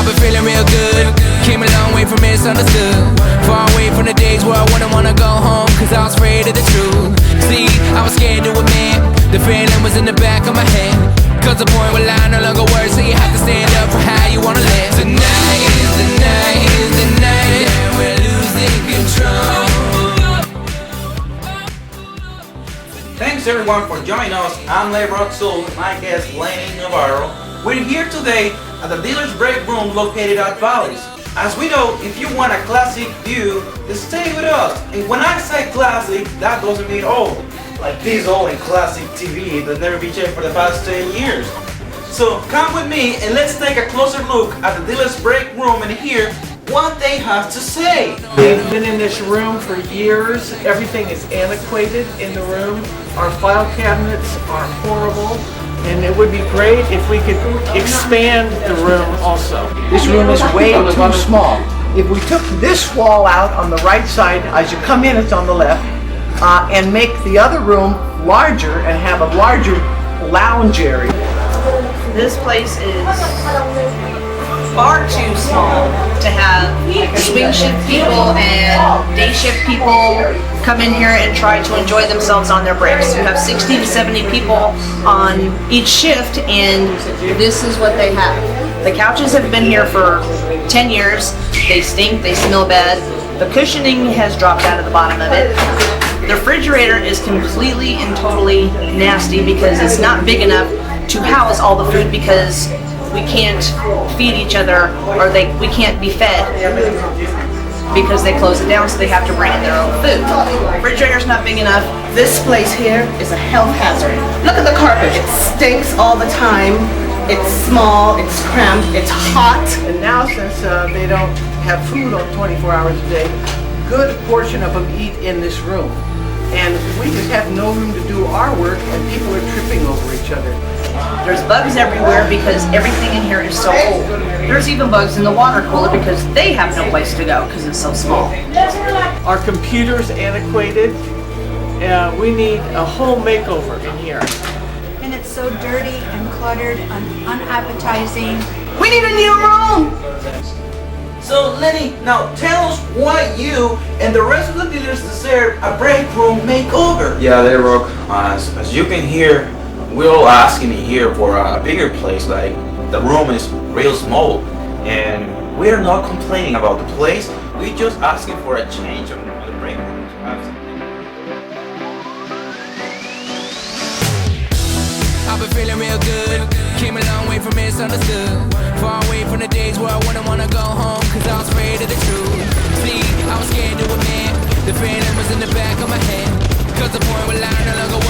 I've been feeling real good. Came a long way from misunderstood. Far away from the days where I wouldn't wanna go home, cause I was afraid of the truth. See, I was scared to admit the feeling was in the back of my head. Cause the point where I no longer work, so you have to stand up for how you wanna live. Tonight is the night, is the night that we're losing control. Thanks everyone for joining us. I'm Lev Roxul, my guest Lenny Navarro. We're here today at the Dealer's Break Room located at Valleys. As we know, if you want a classic view, then stay with us. And when I say classic, that doesn't mean old. Like this old and classic TV that never been changed for the past 10 years. So come with me and let's take a closer look at the Dealer's Break Room and hear what they have to say. We've been in this room for years. Everything is antiquated in the room. Our file cabinets are horrible. And it would be great if we could expand the room also. This room is way too small. If we took this wall out on the right side, as you come in, it's on the left, and make the other room larger and have a larger lounge area. This place is far too small to have swing shift people and day shift people come in here and try to enjoy themselves on their breaks. You have 60 to 70 people on each shift, and this is what they have. The couches have been here for 10 years. They stink, they smell bad. The cushioning has dropped out of the bottom of it. The refrigerator is completely and totally nasty because it's not big enough to house all the food, because we can't feed each other, or we can't be fed because they close it down, so they have to bring in their own food. The refrigerator's not big enough. This place here is a health hazard. Look at the carpet. It stinks all the time. It's small, it's cramped, it's hot. And now, since they don't have food on 24 hours a day, a good portion of them eat in this room. And we just have no room to do our work, and people are tripping over each other. There's bugs everywhere because everything in here is so old. There's even bugs in the water cooler because they have no place to go because it's so small. Our computer's antiquated. We need a whole makeover in here. And it's so dirty and cluttered and unappetizing. We need a new room! So Lenny, now tell us why you and the rest of the dealers deserve a break room makeover. Yeah, they rock. As you can hear, we're all asking here for a bigger place. Like, the room is real small, and we're not complaining about the place. We're just asking for a change on the break room. I've been feeling real good. Came a long way from misunderstood. Far away from the days where I wouldn't wanna go home, cause I was afraid of the truth. See, I was scared to admit the feeling was in the back of my head. Cause the point where I no longer